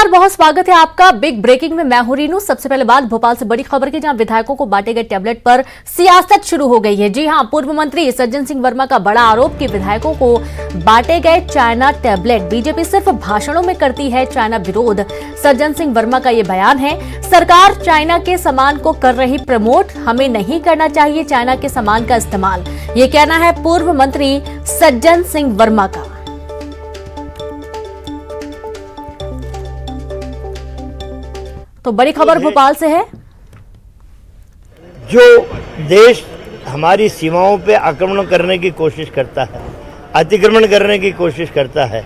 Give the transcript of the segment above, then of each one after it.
नमस्कार, बहुत स्वागत है आपका बिग ब्रेकिंग में। मैं हूं रीनू। सबसे पहले बात भोपाल से बड़ी खबर की, जहां विधायकों को बांटे गए टैबलेट पर सियासत शुरू हो गई है। जी हां, पूर्व मंत्री सज्जन सिंह वर्मा का बड़ा आरोप कि विधायकों को बांटे गए चाइना टैबलेट। बीजेपी सिर्फ भाषणों में करती है चाइना विरोध, सज्जन सिंह वर्मा का ये बयान है। सरकार चाइना के सामान को कर रही प्रमोट, हमें नहीं करना चाहिए चाइना के सामान का इस्तेमाल, ये कहना है पूर्व मंत्री सज्जन सिंह वर्मा का। तो बड़ी खबर भोपाल से है। जो देश हमारी सीमाओं पे आक्रमण करने की कोशिश करता है, अतिक्रमण करने की कोशिश करता है,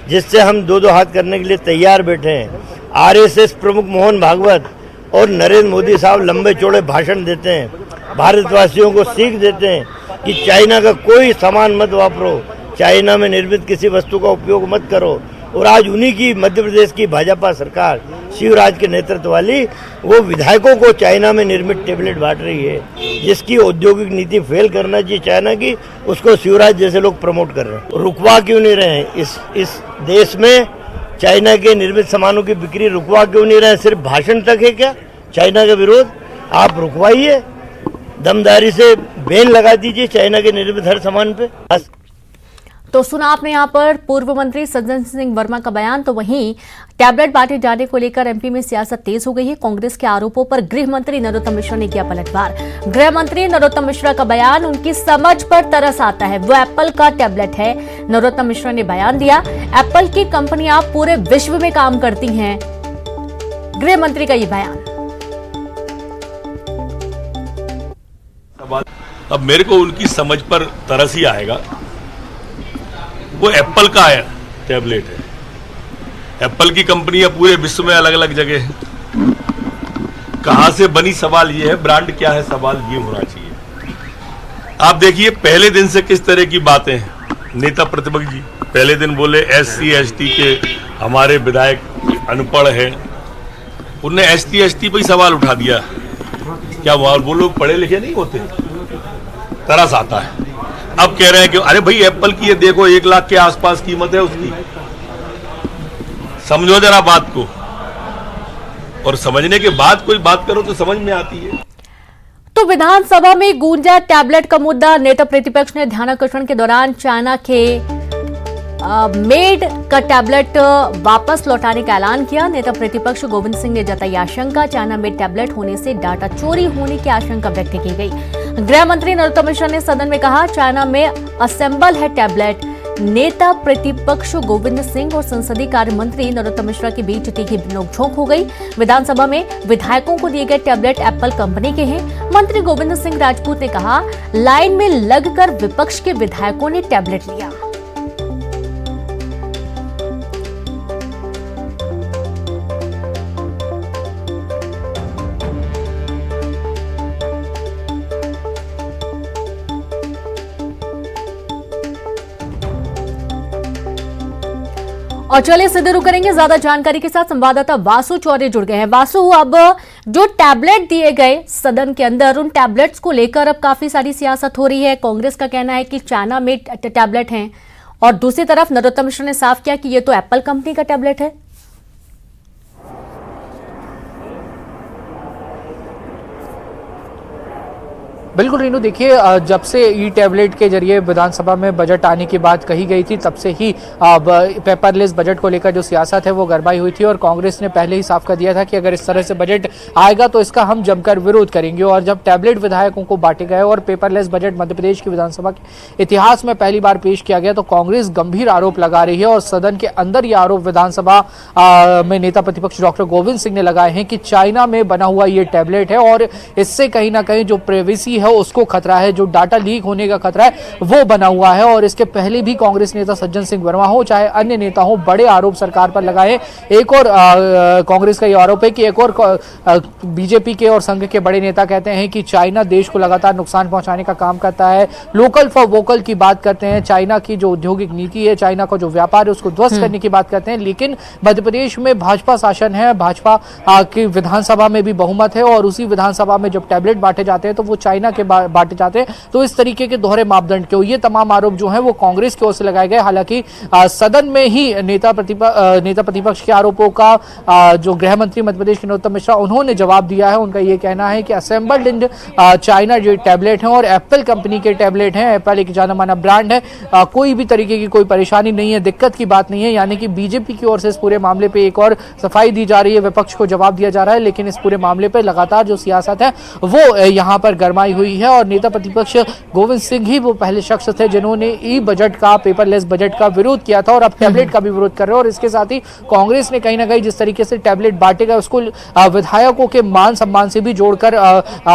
जिससे हम दो दो हाथ करने के लिए तैयार बैठे हैं। आरएसएस प्रमुख मोहन भागवत और नरेंद्र मोदी साहब लंबे चौड़े भाषण देते हैं, भारतवासियों को सीख देते हैं कि चाइना का कोई सामान मत वापरो, चाइना में निर्मित किसी वस्तु का उपयोग मत करो। और आज उन्हीं की मध्य प्रदेश की भाजपा सरकार शिवराज के नेतृत्व वाली वो विधायकों को चाइना में निर्मित टेबलेट बांट रही है, जिसकी औद्योगिक नीति फेल करना चाहिए चाइना की, उसको शिवराज जैसे लोग प्रमोट कर रहे हैं। रुकवा क्यों नहीं रहे हैं इस देश में चाइना के निर्मित सामानों की बिक्री? रुकवा क्यों नहीं रहे? सिर्फ भाषण तक है क्या चाइना का विरोध? आप रुकवाइए, दमदारी से बैन लगा दीजिए चाइना के निर्मित हर सामान पे। तो सुना आपने यहाँ पर पूर्व मंत्री सज्जन सिंह वर्मा का बयान। तो वहीं टैबलेट बांटे जाने को लेकर एमपी में सियासत तेज हो गई है। कांग्रेस के आरोपों पर गृह मंत्री नरोत्तम मिश्रा ने किया पलटवार। गृह मंत्री नरोत्तम मिश्रा का बयान, उनकी समझ पर तरस आता है, वो एप्पल का टैबलेट है। नरोत्तम मिश्रा ने बयान दिया, एप्पल की कंपनियां पूरे विश्व में काम करती हैं। गृह मंत्री का ये बयान। अब मेरे को उनकी समझ पर तरस ही आएगा। वो एप्पल का है टैबलेट है, एप्पल की कंपनियां पूरे विश्व में अलग अलग जगह है। कहां से बनी सवाल ये है, ब्रांड क्या है सवाल ये होना चाहिए। आप देखिए पहले दिन से किस तरह की बातें हैं। नेता प्रतिपक्ष जी पहले दिन बोले SC ST के हमारे विधायक अनपढ़ है, उनने ST ST पे ही सवाल उठा दिया। क्या वो लोग पढ़े लिखे नहीं होते? तरस आता है। अब कह रहे हैं कि अरे भाई एप्पल की ये देखो 1 लाख के आसपास कीमत है उसकी। समझो जरा बात को, और समझने के बाद कोई बात करो तो समझ में आती है। तो विधानसभा में गूंजा टैबलेट का मुद्दा। नेता प्रतिपक्ष ने ध्यानाकर्षण के दौरान चाइना के मेड का टैबलेट वापस लौटाने का ऐलान किया। नेता प्रतिपक्ष गोविंद सिंह ने जताई आशंका, चाइना मेड टैबलेट होने से डाटा चोरी होने की आशंका व्यक्त की गई। गृह मंत्री नरोत्तम मिश्रा ने सदन में कहा, चाइना में असेंबल है टैबलेट। नेता प्रतिपक्ष गोविंद सिंह और संसदीय कार्य मंत्री नरोत्तम मिश्रा के बीच तीखी नोकझोंक हो गई। विधानसभा में विधायकों को दिए गए टैबलेट एप्पल कंपनी के हैं। मंत्री गोविंद सिंह राजपूत ने कहा, लाइन में लगकर विपक्ष के विधायकों ने टैबलेट लिया। और चलिए सीधे रुक करेंगे ज्यादा जानकारी के साथ। संवाददाता वासु चौरे जुड़ गए हैं। वासु, अब जो टैबलेट दिए गए सदन के अंदर, उन टैबलेट्स को लेकर अब काफी सारी सियासत हो रही है। कांग्रेस का कहना है कि चाइना में टैबलेट हैं, और दूसरी तरफ नरोत्तम मिश्रा ने साफ किया कि ये तो एप्पल कंपनी का टैबलेट है। बिल्कुल रीनू, देखिए जब से ई टैबलेट के जरिए विधानसभा में बजट आने की बात कही गई थी, तब से ही पेपरलेस बजट को लेकर जो सियासत है वो गरमाई हुई थी। और कांग्रेस ने पहले ही साफ कर दिया था कि अगर इस तरह से बजट आएगा तो इसका हम जमकर विरोध करेंगे। और जब टैबलेट विधायकों को बांटे गए और पेपरलेस बजट मध्य प्रदेश की विधानसभा के इतिहास में पहली बार पेश किया गया, तो कांग्रेस गंभीर आरोप लगा रही है। और सदन के अंदर ये आरोप विधानसभा में नेता प्रतिपक्ष डॉक्टर गोविंद सिंह ने लगाए हैं कि चाइना में बना हुआ ये टैबलेट है, और इससे कहीं ना कहीं जो प्राइवेसी है उसको खतरा है, जो डाटा लीक होने का खतरा है वो बना हुआ है। और इसके पहले भी कांग्रेस नेता सज्जन सिंह वर्मा हो चाहे अन्य नेता हो, बड़े आरोप सरकार पर लगाए। एक और कांग्रेस का ये आरोप है कि एक और बीजेपी के और संघ के बड़े नेता कहते हैं कि चाइना देश को लगातार नुकसान पहुंचाने का काम करता है, लोकल फॉर वोकल की बात करते हैं, चाइना की जो औद्योगिक नीति है, चाइना का जो व्यापार है उसको ध्वस्त करने की बात करते हैं। लेकिन मध्य प्रदेश में भाजपा शासन है, भाजपा की विधानसभा में भी बहुमत है, और उसी विधानसभा में जब टैबलेट बांटे जाते हैं तो वो चाइना के बांटे जाते हैं, तो इस तरीके के दोहरे मापदंड क्यों? ये तमाम आरोप जो है वो कांग्रेस की ओर से लगाए गए। हालांकि सदन में ही नेता प्रतिपक्ष के आरोपों का जो गृह मंत्री मध्य प्रदेश के नरोत्तम मिश्रा, उन्होंने जवाब दिया है। उनका ये कहना है कि असेंबल्ड इन चाइना ये टैबलेट हैं और एप्पल कंपनी के टैबलेट हैं। एप्पल एक जाना माना ब्रांड है, कोई भी तरीके की कोई परेशानी नहीं है, दिक्कत की बात नहीं है। यानी कि बीजेपी की ओर से इस पूरे मामले पे एक और सफाई दी जा रही है, विपक्ष को जवाब दिया जा रहा है। लेकिन इस पूरे मामले पे लगातार जो सियासत है वो यहाँ पर गरमाई हुई है और नेता प्रतिपक्ष गोविंद सिंह ही वो पहले शख्स थे जिन्होंने ई बजट का, पेपरलेस बजट का विरोध किया था और अब टैबलेट का भी विरोध कर रहे हैं। और इसके साथ ही कांग्रेस ने कहीं ना कहीं जिस तरीके से टैबलेट बांटे गए उसको विधायकों के मान सम्मान से भी जोड़कर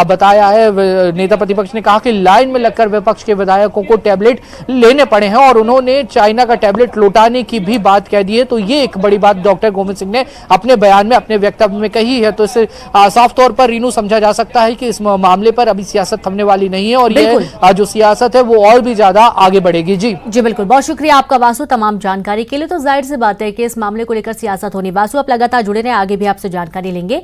बताया है। नेता प्रतिपक्ष ने कहा कि लाइन में लगकर विपक्ष के विधायकों को टैबलेट लेने पड़े हैं और उन्होंने चाइना का टैबलेट लौटाने की भी बात कह दी है। तो ये एक बड़ी बात डॉक्टर गोविंद सिंह ने अपने बयान में, अपने वक्तव्य में कही है। तो इससे साफ तौर पर रीनू समझा जा सकता है कि इस मामले पर अभी सियासत थमने वाली नहीं है और ये जो सियासत है वो और भी ज्यादा आगे बढ़ेगी। जी बिल्कुल, बहुत शुक्रिया आपका वासु तमाम जानकारी के लिए। तो जाहिर सी बात है कि इस मामले को लेकर सियासत होनी। वासु, आप लगातार जुड़े रहे, आगे भी आपसे जानकारी लेंगे।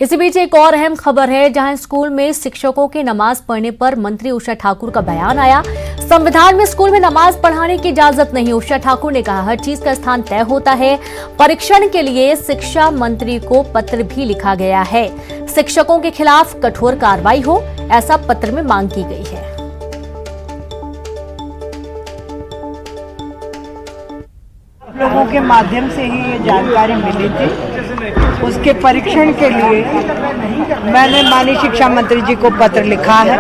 इसी बीच एक और अहम खबर है, जहां स्कूल में शिक्षकों की नमाज पढ़ने पर मंत्री उषा ठाकुर का बयान आया। संविधान में स्कूल में नमाज पढ़ाने की इजाजत नहीं। उषा ठाकुर ने कहा हर चीज का स्थान तय होता है। परीक्षण के लिए शिक्षा मंत्री को पत्र भी लिखा गया है। शिक्षकों के खिलाफ कठोर कार्रवाई हो, ऐसा पत्र में मांग की गई है। लोगों के माध्यम से ही ये जानकारी मिली थी। उसके परीक्षण के लिए मैंने माननीय शिक्षा मंत्री जी को पत्र लिखा है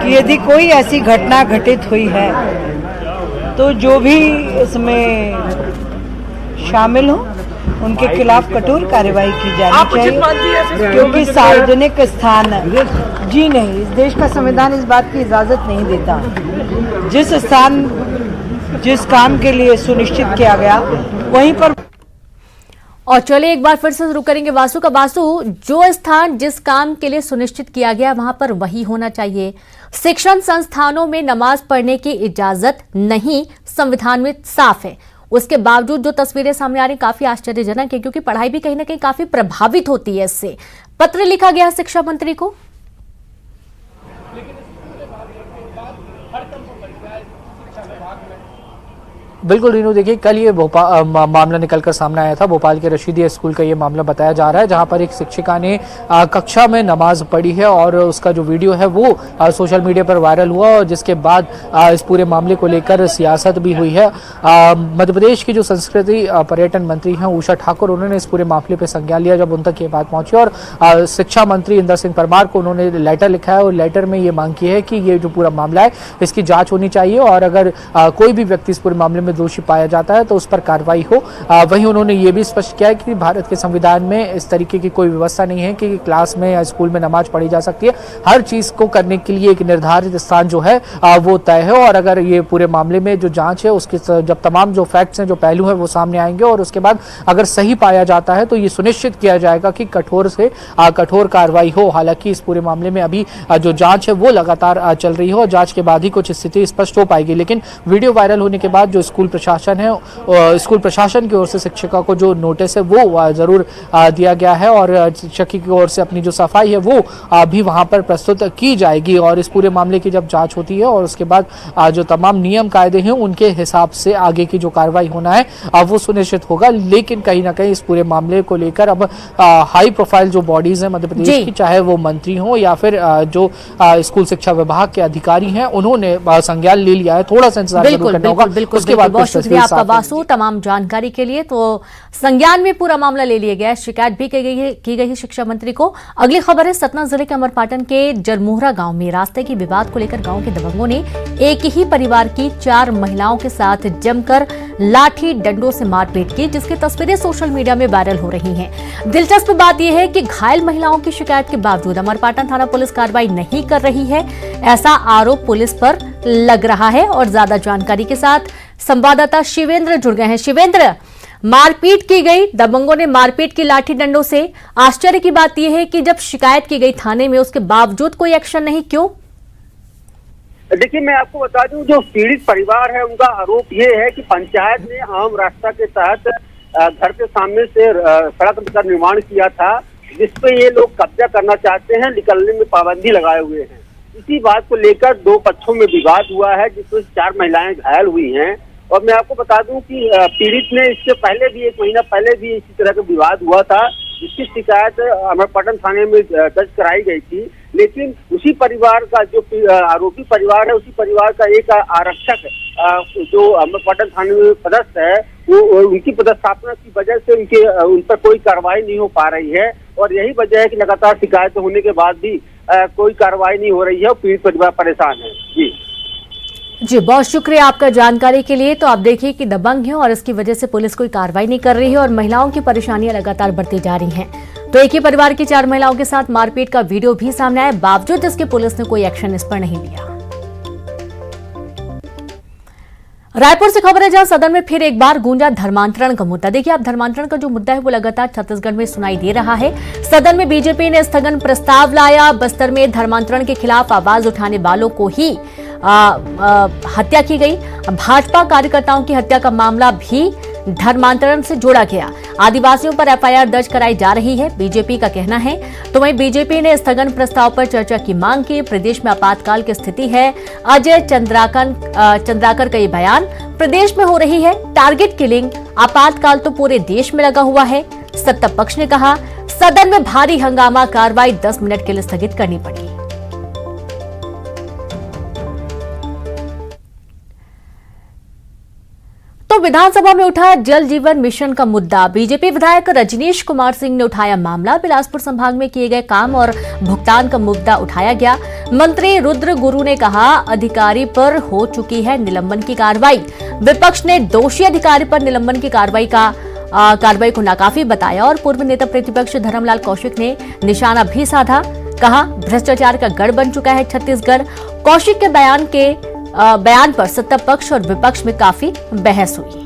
कि यदि कोई ऐसी घटना घटित हुई है तो जो भी इसमें शामिल हो उनके खिलाफ कठोर कार्रवाई की जानी चाहिए, क्योंकि सार्वजनिक स्थान जी नहीं, इस देश का संविधान इस बात की इजाजत नहीं देता। जिस स्थान, जिस काम के लिए सुनिश्चित किया गया वहीं पर। और चलिए एक बार फिर से शुरू करेंगे वासु का। वासु, जो स्थान जिस काम के लिए सुनिश्चित किया गया वहां पर वही होना चाहिए। शिक्षण संस्थानों में नमाज पढ़ने की इजाजत नहीं, संविधान में साफ है। उसके बावजूद जो तस्वीरें सामने आ रही काफी आश्चर्यजनक है, क्योंकि पढ़ाई भी कहीं ना कहीं काफी प्रभावित होती है इससे। पत्र लिखा गया शिक्षा मंत्री को। बिल्कुल रीनू, देखिए कल ये मामला निकलकर सामने आया था। भोपाल के रशीदिया स्कूल का ये मामला बताया जा रहा है, जहां पर एक शिक्षिका ने कक्षा में नमाज पढ़ी है और उसका जो वीडियो है वो सोशल मीडिया पर वायरल हुआ और जिसके बाद इस पूरे मामले को लेकर सियासत भी हुई है। मध्य प्रदेश की जो संस्कृति पर्यटन मंत्री हैं उषा ठाकुर, उन्होंने इस पूरे मामले पर संज्ञान लिया जब उन तक ये बात पहुंची और शिक्षा मंत्री इंदर सिंह परमार को उन्होंने लेटर लिखा है और लेटर में ये मांग की है कि ये जो पूरा मामला है इसकी जाँच होनी चाहिए और अगर कोई भी व्यक्ति इस पूरे मामले में दोषी पाया जाता है तो उस पर कार्रवाई हो। वहीं उन्होंने ये भी स्पष्ट किया है कि भारत के संविधान में इस तरीके की कोई व्यवस्था नहीं है कि क्लास में या स्कूल में नमाज पढ़ी जा सकती है। हर चीज को करने के लिए एक निर्धारित स्थान जो है वो तय है और अगर ये पूरे मामले में जो जांच है उसके जब तमाम जो फैक्ट्स हैं, जो पहलू हैं वो सामने आएंगे और उसके बाद अगर सही पाया जाता है तो ये सुनिश्चित किया जाएगा कि कठोर से कठोर कार्रवाई हो। हालांकि इस पूरे मामले में अभी जो जांच है वो लगातार चल रही है और जांच के बाद ही कुछ स्थिति स्पष्ट हो पाएगी। लेकिन वीडियो वायरल होने के बाद जो स्कूल प्रशासन है, स्कूल प्रशासन की ओर से शिक्षिका को जो नोटिस है वो जरूर दिया गया है और शिक्षक की ओर से अपनी जो सफाई है वो भी वहां पर प्रस्तुत की जाएगी और इस पूरे मामले की जब जांच होती है और उसके बाद जो तमाम नियम कायदे हैं उनके हिसाब से आगे की जो कार्रवाई होना है वो सुनिश्चित होगा। लेकिन कहीं ना कहीं इस पूरे मामले को लेकर अब हाई प्रोफाइल जो बॉडीज हैं मध्य प्रदेश की, चाहे वो मंत्री हो या फिर जो स्कूल शिक्षा विभाग के अधिकारी हैं, उन्होंने संज्ञान ले लिया है। थोड़ा सा इंतजार करना होगा, उसके बाद बहुत शुक्रिया आपका वासु तमाम जानकारी के लिए। तो संज्ञान में पूरा मामला ले लिया गया है, शिकायत भी की गई है शिक्षा मंत्री को। अगली खबर है सतना जिले के अमरपाटन के जरमोहरा गांव में रास्ते की विवाद को लेकर गांव के दबंगों ने एक ही परिवार की 4 महिलाओं के साथ जमकर लाठी डंडों से मारपीट की, जिसकी तस्वीरें सोशल मीडिया में वायरल हो रही हैं। दिलचस्प बात यह है कि घायल महिलाओं की शिकायत के बावजूद अमरपाटन थाना पुलिस कार्रवाई नहीं कर रही है, ऐसा आरोप पुलिस पर लग रहा है। और ज्यादा जानकारी के साथ संवाददाता शिवेंद्र जुड़ गए हैं। शिवेंद्र, मारपीट की गई, दबंगों ने मारपीट की लाठी डंडों से। आश्चर्य की बात यह है कि जब शिकायत की गई थाने में उसके बावजूद कोई एक्शन नहीं, क्यों? देखिए, मैं आपको बता दूं, जो पीड़ित परिवार है उनका आरोप ये है कि पंचायत ने आम रास्ता के तहत घर के सामने से सड़क का निर्माण किया था, जिसपे ये लोग कब्जा करना चाहते हैं, निकलने में पाबंदी लगाए हुए हैं। इसी बात को लेकर दो पक्षों में विवाद हुआ है, जिसमें 4 महिलाएं घायल हुई हैं। और मैं आपको बता दूं कि पीड़ित ने इससे पहले भी 1 महीना पहले भी इसी तरह का विवाद हुआ था, जिसकी शिकायत अमरपटन थाने में दर्ज कराई गई थी। लेकिन उसी परिवार का जो आरोपी परिवार है, उसी परिवार का एक आरक्षक जो अमरपटन थाने में पदस्थ है, वो उनकी पदस्थापना की वजह से उन पर कोई कार्रवाई नहीं हो पा रही है। और यही वजह है कि लगातार शिकायत होने के बाद भी कोई कार्रवाई नहीं हो रही है और पीड़ित परिवार परेशान है। जी, बहुत शुक्रिया आपका जानकारी के लिए। तो आप देखिए कि दबंग है और इसकी वजह से पुलिस कोई कार्रवाई नहीं कर रही है और महिलाओं की परेशानियां लगातार बढ़ती जा रही हैं। तो एक ही परिवार की 4 महिलाओं के साथ मारपीट का वीडियो भी सामने आया, बावजूद इसके पुलिस ने कोई एक्शन इस पर नहीं लिया। रायपुर से खबर है, जहां सदन में फिर एक बार गूंजा धर्मांतरण का मुद्दा। देखिए, आप धर्मांतरण का जो मुद्दा है वो लगातार छत्तीसगढ़ में सुनाई दे रहा है। सदन में बीजेपी ने स्थगन प्रस्ताव लाया। बस्तर में धर्मांतरण के खिलाफ आवाज उठाने वालों को ही हत्या की गई। भाजपा कार्यकर्ताओं की हत्या का मामला भी धर्मांतरण से जोड़ा गया। आदिवासियों पर एफआईआर दर्ज कराई जा रही है, बीजेपी का कहना है। तो वहीं बीजेपी ने स्थगन प्रस्ताव पर चर्चा की मांग की। प्रदेश में आपातकाल की स्थिति है। अजय चंद्राकर का ये बयान, प्रदेश में हो रही है टारगेट किलिंग, आपातकाल तो पूरे देश में लगा हुआ है। सत्ता पक्ष ने कहा सदन में भारी हंगामा, कार्रवाई 10 मिनट के लिए स्थगित करनी पड़ी। तो विधानसभा में उठा जल जीवन मिशन का मुद्दा। बीजेपी विधायक रजनीश कुमार सिंह ने उठाया मामला। बिलासपुर संभाग में किए गए काम और भुगतान का मुद्दा उठाया गया। मंत्री रुद्र गुरु ने कहा अधिकारी पर हो चुकी है निलंबन की कार्रवाई। विपक्ष ने दोषी अधिकारी पर निलंबन की कार्रवाई को नाकाफी बताया और पूर्व नेता प्रतिपक्ष धर्मलाल कौशिक ने निशाना भी साधा। कहा भ्रष्टाचार का गढ़ बन चुका है छत्तीसगढ़। कौशिक के बयान पर सत्ता पक्ष और विपक्ष में काफी बहस हुई।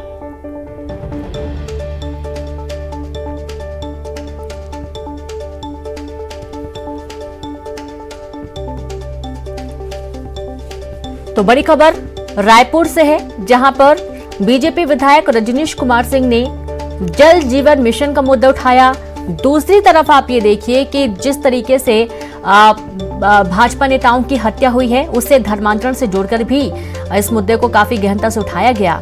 तो बड़ी खबर रायपुर से है, जहां पर बीजेपी विधायक रजनीश कुमार सिंह ने जल जीवन मिशन का मुद्दा उठाया। दूसरी तरफ आप ये देखिए कि जिस तरीके से भाजपा नेताओं की हत्या हुई है, उससे धर्मांतरण से जोड़कर भी इस मुद्दे को काफी गहनता से उठाया गया।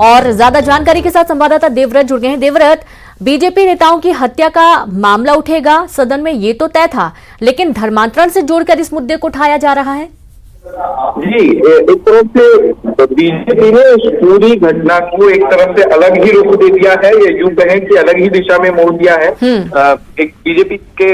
और ज्यादा जानकारी के साथ संवाददाता देवव्रत जुड़ गए हैं। देवव्रत, बीजेपी नेताओं की हत्या का मामला उठेगा सदन में, ये तो तय था, लेकिन धर्मांतरण से जोड़कर इस मुद्दे को उठाया जा रहा है। जी, एक तरफ से बीजेपी ने इस पूरी घटना को एक तरफ से अलग ही रुख दे दिया है, ये यूं कहें कि अलग ही दिशा में मोड़ दिया है। एक बीजेपी के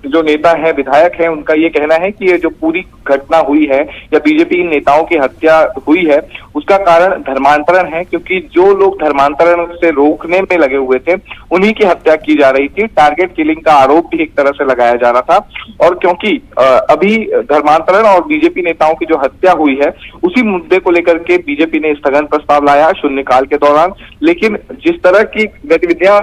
जो नेता है, विधायक हैं, उनका ये कहना है कि ये जो पूरी घटना हुई है या बीजेपी नेताओं की हत्या हुई है, उसका कारण धर्मांतरण है, क्योंकि जो लोग धर्मांतरण से रोकने में लगे हुए थे उन्हीं की हत्या की जा रही थी। टारगेट किलिंग का आरोप भी एक तरह से लगाया जा रहा था। और क्योंकि अभी धर्मांतरण और बीजेपी नेताओं की जो हत्या हुई है, उसी मुद्दे को लेकर के बीजेपी ने स्थगन प्रस्ताव लाया शून्यकाल के दौरान। लेकिन जिस तरह की गतिविधियां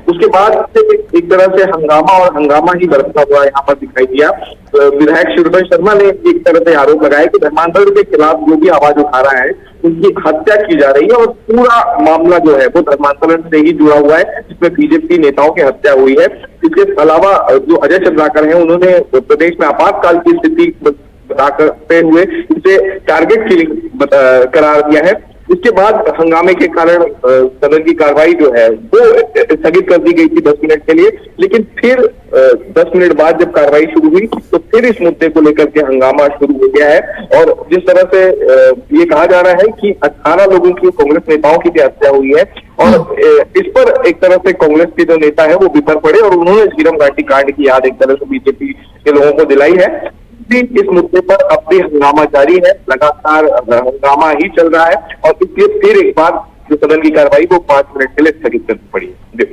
उसके बाद से एक तरह से हंगामा ही बरसता हुआ यहाँ पर दिखाई दिया। विधायक शिवरतन शर्मा ने एक तरह से आरोप लगाया कि धर्मांतरण के खिलाफ जो भी आवाज उठा रहा है उनकी हत्या की जा रही है और पूरा मामला जो है वो धर्मांतरण से ही जुड़ा हुआ है, जिसमें बीजेपी नेताओं की हत्या हुई है। इसके अलावा जो अजय चंद्राकर हैं, उन्होंने प्रदेश में आपातकाल की स्थिति बताते हुए इसे टारगेट किलिंग करार दिया है। इसके बाद हंगामे के कारण सदन की कार्रवाई जो है वो स्थगित कर दी गई थी 10 मिनट के लिए। लेकिन फिर 10 मिनट बाद जब कार्रवाई शुरू हुई तो फिर इस मुद्दे को लेकर के हंगामा शुरू हो गया है। और जिस तरह से ये कहा जा रहा है कि 18 लोगों की कांग्रेस नेताओं की भी हत्या हुई है और इस पर एक तरह से कांग्रेस के जो नेता है वो बिफर पड़े और उन्होंने झीरम घाटी कांड की याद एक तरह से बीजेपी के लोगों को दिलाई है। इस मुद्दे पर अब भी हंगामा जारी है, लगातार हंगामा ही चल रहा है और इसलिए फिर एक बार जो सदन की कार्रवाई को 5 मिनट के लिए स्थगित करनी पड़ी है।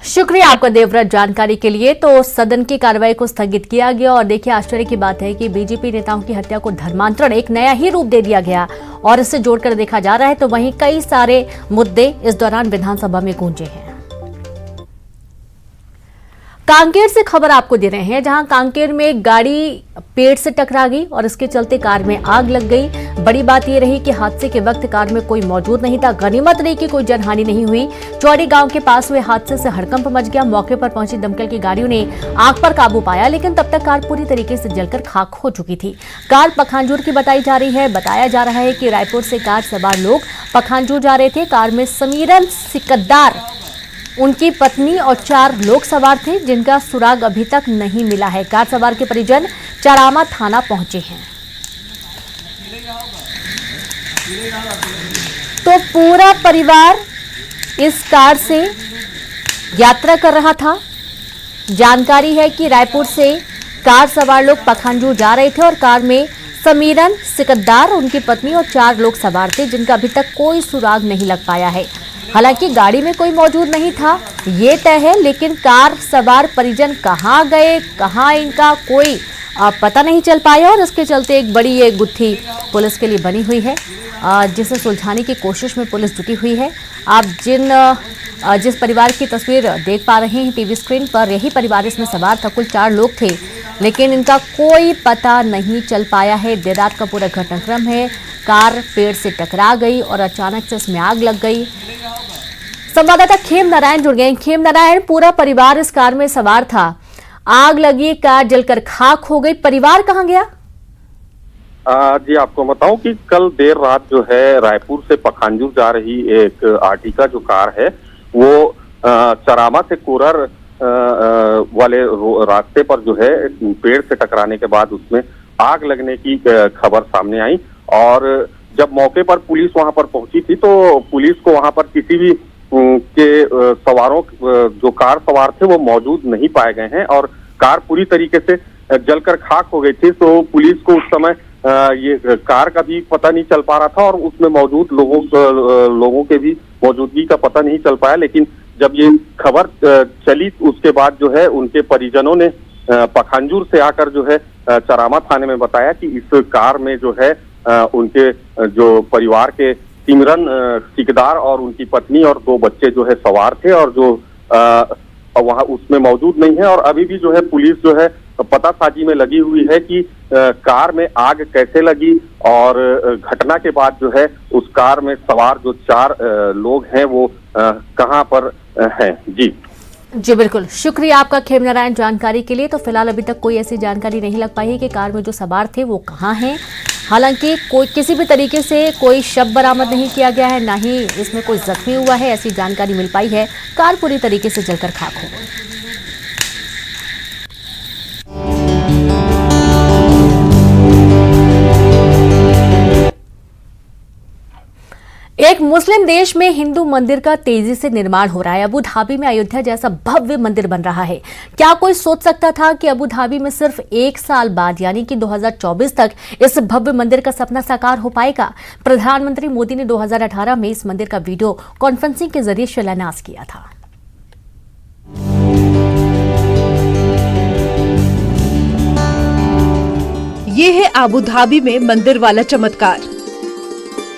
शुक्रिया आपका देवव्रत जानकारी के लिए। तो सदन की कार्रवाई को स्थगित किया गया और देखिए आश्चर्य की बात है कि बीजेपी नेताओं की हत्या को धर्मांतरण एक नया ही रूप दे दिया गया और इससे जोड़कर देखा जा रहा है। तो वहीं कई सारे मुद्दे इस दौरान विधानसभा में गूंजे हैं। कांकेर से खबर आपको दे रहे हैं, जहां कांकेर में गाड़ी पेड़ से टकरा गई और इसके चलते कार में आग लग गई। बड़ी बात यह रही कि हादसे के वक्त कार में कोई मौजूद नहीं था। गनीमत रही कि कोई जनहानि नहीं हुई। चौड़ी गांव के पास हुए हादसे से हड़कंप मच गया। मौके पर पहुंची दमकल की गाड़ियों ने आग पर काबू पाया, लेकिन तब तक कार पूरी तरीके से जलकर खाक हो चुकी थी। कार पखांजूर की बताई जा रही है। बताया जा रहा है कि रायपुर से कार सवार लोग पखांजूर जा रहे थे। कार में समीरन सिकदार, उनकी पत्नी और 4 लोग सवार थे, जिनका सुराग अभी तक नहीं मिला है। कार सवार के परिजन चरामा थाना पहुंचे हैं। तो पूरा परिवार इस कार से यात्रा कर रहा था। जानकारी है कि रायपुर से कार सवार लोग पखांजूर जा रहे थे और कार में समीरन सिकदार, उनकी पत्नी और 4 लोग सवार थे, जिनका अभी तक कोई सुराग नहीं लग पाया है। हालांकि गाड़ी में कोई मौजूद नहीं था, ये तय है, लेकिन कार सवार परिजन कहां गए, कहां इनका कोई पता नहीं चल पाया और इसके चलते एक बड़ी ये गुत्थी पुलिस के लिए बनी हुई है, जिसे सुलझाने की कोशिश में पुलिस जुटी हुई है। आप जिस परिवार की तस्वीर देख पा रहे हैं टीवी स्क्रीन पर, यही परिवार इसमें सवार था। कुल 4 लोग थे, लेकिन इनका कोई पता नहीं चल पाया है। देर रात का पूरा घटनाक्रम है। कार पेड़ से टकरा गई और अचानक से इसमें आग लग गई। संवाददाता खेम नारायण जुड़ गए। खेम नारायण, पूरा परिवार इस कार में सवार था, आग लगी, कार जलकर खाक हो गई, परिवार कहां गया? जी आपको बताऊं कि कल देर रात जो है रायपुर से पखांजूर जा रही एक आर्टिका जो कार है वो चरामा से कोरर वाले रास्ते पर जो है पेड़ से टकराने के बाद उसमें आग लगने की खबर सामने आई। और जब मौके पर पुलिस वहां पर पहुंची थी तो पुलिस को वहां पर किसी भी के सवारों जो कार सवार थे वो मौजूद नहीं पाए गए हैं और कार पूरी तरीके से जलकर खाक हो गई थी। तो पुलिस को उस समय ये कार का भी पता नहीं चल पा रहा था और उसमें मौजूद लोगों के भी मौजूदगी का पता नहीं चल पाया। लेकिन जब ये खबर चली उसके बाद जो है उनके परिजनों ने पखांजूर से आकर जो है चरामा थाने में बताया कि इस कार में जो है उनके जो परिवार के सिमरन सिकदार और उनकी पत्नी और 2 बच्चे जो है सवार थे और जो वहां उसमें मौजूद नहीं है। और अभी भी जो है पुलिस जो है पतासाजी में लगी हुई है कि कार में आग कैसे लगी और घटना के बाद जो है उस कार में सवार जो 4 लोग हैं वो कहां पर हैं। जी बिल्कुल, शुक्रिया आपका खेम नारायण जानकारी के लिए। तो फिलहाल अभी तक कोई ऐसी जानकारी नहीं लग पाई है कि कार में जो सवार थे वो कहाँ हैं। हालांकि कोई किसी भी तरीके से कोई शव बरामद नहीं किया गया है, ना ही इसमें कोई जख्मी हुआ है, ऐसी जानकारी मिल पाई है। कार पूरी तरीके से जलकर खाक हो गई। एक मुस्लिम देश में हिंदू मंदिर का तेजी से निर्माण हो रहा है। अबू धाबी में अयोध्या जैसा भव्य मंदिर बन रहा है। क्या कोई सोच सकता था कि अबू धाबी में सिर्फ 1 साल बाद यानी कि 2024 तक इस भव्य मंदिर का सपना साकार हो पाएगा? प्रधानमंत्री मोदी ने 2018 में इस मंदिर का वीडियो कॉन्फ्रेंसिंग के जरिए शिलान्यास किया था। ये है अबू धाबी में मंदिर वाला चमत्कार।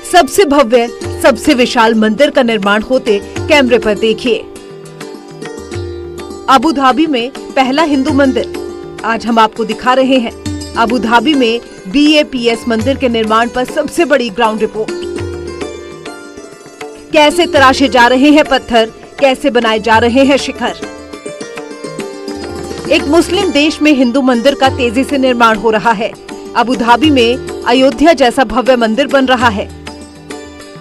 सबसे भव्य, सबसे विशाल मंदिर का निर्माण होते कैमरे पर देखिए। अबू धाबी में पहला हिंदू मंदिर आज हम आपको दिखा रहे हैं। अबू धाबी में BAPS मंदिर के निर्माण पर सबसे बड़ी ग्राउंड रिपोर्ट। कैसे तराशे जा रहे हैं पत्थर, कैसे बनाए जा रहे हैं शिखर। एक मुस्लिम देश में हिंदू मंदिर का तेजी से निर्माण हो रहा है। अबू धाबी में अयोध्या जैसा भव्य मंदिर बन रहा है।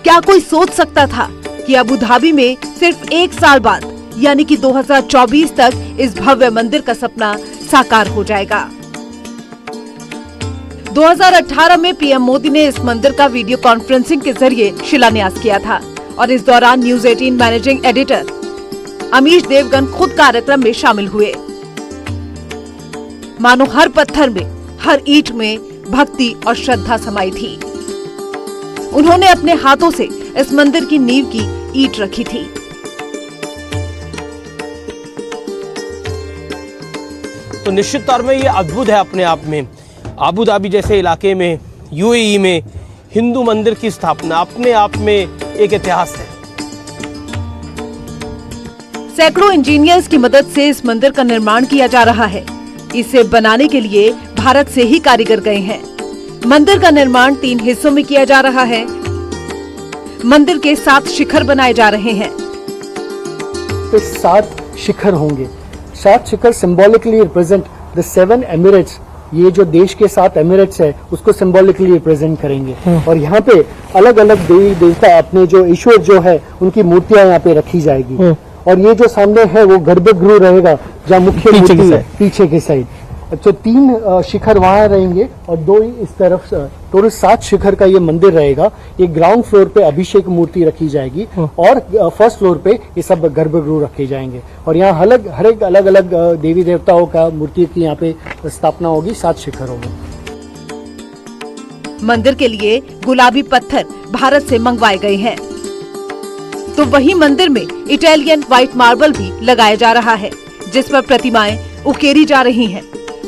क्या कोई सोच सकता था कि अबू धाबी में सिर्फ 1 साल बाद यानी कि 2024 तक इस भव्य मंदिर का सपना साकार हो जाएगा? 2018 में PM मोदी ने इस मंदिर का वीडियो कॉन्फ्रेंसिंग के जरिए शिलान्यास किया था और इस दौरान News 18 managing editor Amish Devgan खुद कार्यक्रम में शामिल हुए। मानो हर पत्थर में, हर ईंट में भक्ति और श्रद्धा समाई थी। उन्होंने अपने हाथों से इस मंदिर की नींव की ईंट रखी थी। तो निश्चित तौर में ये अद्भुत है अपने आप में। अबू धाबी जैसे इलाके में, UAE में हिंदू मंदिर की स्थापना अपने आप में एक इतिहास है। सैकड़ों इंजीनियर्स की मदद से इस मंदिर का निर्माण किया जा रहा है। इसे बनाने के लिए भारत से ही कारीगर गए हैं। मंदिर का निर्माण 3 हिस्सों में किया जा रहा है। मंदिर के 7 शिखर बनाए जा रहे हैं। तो 7 शिखर होंगे। 7 शिखर सिंबॉलिकली रिप्रेजेंट द 7 एमिरेट्स। ये जो देश के 7 एमिरेट्स है उसको सिंबॉलिकली रिप्रेजेंट करेंगे। और यहाँ पे अलग अलग देवी देवता अपने जो ईश्वर जो है उनकी मूर्तियां यहाँ पे रखी जाएगी। और ये जो सामने है वो गर्भगृह रहेगा जहाँ मुख्य मूर्ति है पीछे के साइड। तो 3 शिखर वहां रहेंगे और 2 इस तरफ। टोटल 7 शिखर का ये मंदिर रहेगा। ये ग्राउंड फ्लोर पे अभिषेक मूर्ति रखी जाएगी और फर्स्ट फ्लोर पे ये सब गर्भगृह रखे जाएंगे। और यहाँ हर एक अलग अलग देवी देवताओं का मूर्ति की यहाँ पे स्थापना होगी 7 शिखरों में। मंदिर के लिए गुलाबी पत्थर भारत से मंगवाए गए हैं, तो वही मंदिर में इटालियन व्हाइट मार्बल भी लगाया जा रहा है, जिस पर प्रतिमाएं उकेरी जा रही हैं,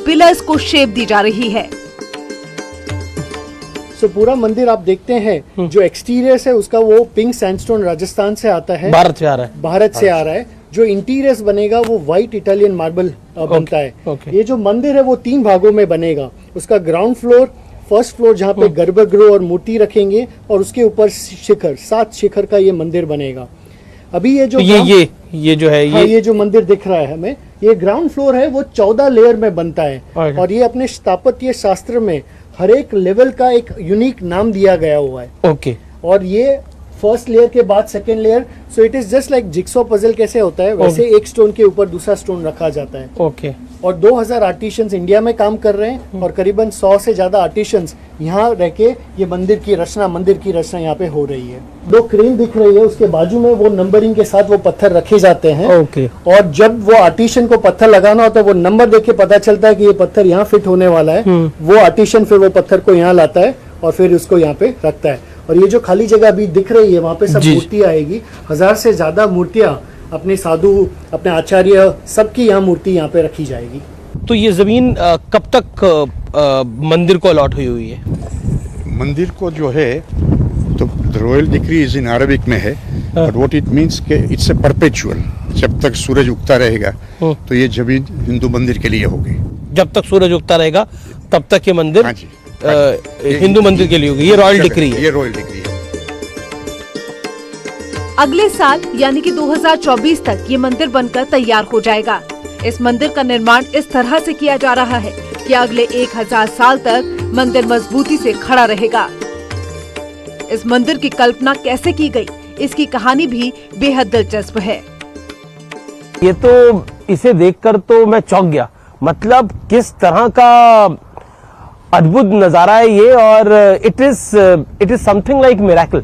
पिलर्स को शेप दी जा रही है। सो पूरा मंदिर आप देखते हैं जो एक्सटीरियर है उसका वो पिंक सैंडस्टोन राजस्थान से आता है, भारत से आ रहा है। भारत से आ रहा है। जो इंटीरियर बनेगा वो व्हाइट इटालियन मार्बल बनता है। ये जो मंदिर है वो 3 भागों में बनेगा। उसका ग्राउंड फ्लोर, फर्स्ट फ्लोर जहाँ पे गर्भगृह और मूर्ति रखेंगे और उसके ऊपर शिखर 7 शिखर का ये मंदिर बनेगा। अभी ये जो ये जो है ये जो मंदिर दिख रहा है हमें, ये ग्राउंड फ्लोर है वो 14 लेयर में बनता है। और ये अपने स्थापत्य शास्त्र में हर एक लेवल का एक यूनिक नाम दिया गया हुआ है। ओके। और ये फर्स्ट लेयर के बाद second layer, so it is just like jigsaw puzzle कैसे होता है वैसे एक स्टोन के ऊपर दूसरा स्टोन रखा जाता है। ओके। और 2000 आर्टिशियंस इंडिया में काम कर रहे हैं और करीबन 100 से ज्यादा आर्टिशियंस यहाँ रह के ये मंदिर की रचना यहाँ पे हो रही है। 2 क्रेन दिख रही है, उसके बाजू में वो नंबरिंग के साथ वो पत्थर रखे जाते हैं। ओके। और जब वो आर्टिशियन को पत्थर लगाना होता है वो नंबर देख के पता चलता है कि ये पत्थर यहाँ फिट होने वाला है। वो आर्टिशियन फिर वो पत्थर को यहाँ लाता है और फिर उसको यहाँ पे रखता है। और ये जो खाली जगह अभी दिख रही है वहाँ पे सब मूर्ति आएगी। 1000 से ज्यादा मूर्तियाँ अपने साधु, अपने आचार्य, सबकी यहाँ मूर्ति यहाँ पे रखी जाएगी। तो ये जमीन कब तक मंदिर को अलॉट हुई है? मंदिर को जो है तो royal decree is in Arabic में है, बट व्हाट इट मींस के इट्स ए परपेचुअल। जब तक सूरज उगता रहेगा तो ये जमीन हिंदू मंदिर के लिए होगी। जब तक सूरज उगता रहेगा तब तक ये मंदिर हिंदू मंदिर के लिए होगी। ये रॉयल डिक्री है। ये रॉयल डिक्री है। अगले साल यानी कि 2024 तक ये मंदिर बनकर तैयार हो जाएगा। इस मंदिर का निर्माण इस तरह से किया जा रहा है कि अगले 1000 साल तक मंदिर मजबूती से खड़ा रहेगा। इस मंदिर की कल्पना कैसे की गई, इसकी कहानी भी बेहद दिलचस्प है। ये तो इसे देखकर तो मैं चौंक गया। मतलब किस तरह का अद्भुत नजारा है ये, और it is something like miracle.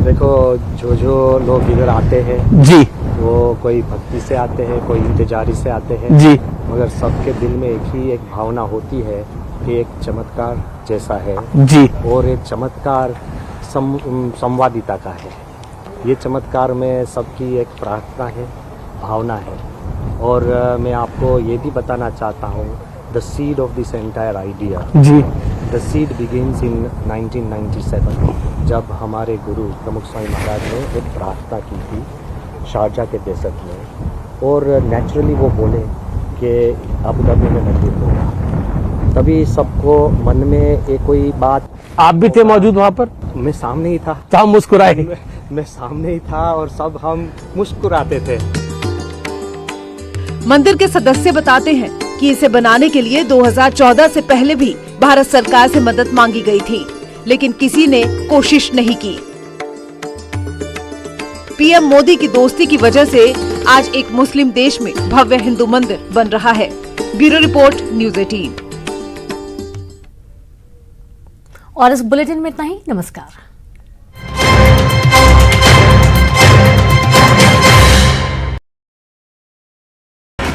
देखो जो लोग इधर आते हैं जी, वो कोई भक्ति से आते हैं, कोई इंतजारी से आते हैं जी, मगर सबके दिल में एक भावना होती है कि एक चमत्कार जैसा है जी, और एक चमत्कार संवादिता का है। ये चमत्कार में सबकी एक प्रार्थना है, भावना है। और मैं आपको ये भी बताना चाहता हूँ, the seed of this entire idea जी, द सीड बिगिंस इन 1997, जब हमारे गुरु प्रमुख स्वामी महाराज ने एक प्रार्थना की थी शारजा के डेजर्ट में, और नेचुरली वो बोले कि अबू धाबी में मंदिर होगा। तभी सबको मन में एक कोई बात। आप भी थे मौजूद वहाँ पर? मैं सामने ही था। तो हम मुस्कुराए। मैं सामने ही था और सब हम मुस्कुराते थे। मंदिर के सदस्य बताते हैं कि इसे बनाने के लिए 2014 से पहले भी भारत सरकार से मदद मांगी गई थी, लेकिन किसी ने कोशिश नहीं की। पीएम मोदी की दोस्ती की वजह से आज एक मुस्लिम देश में भव्य हिंदू मंदिर बन रहा है। Bureau report, news 18। और इस बुलेटिन में इतना ही। नमस्कार।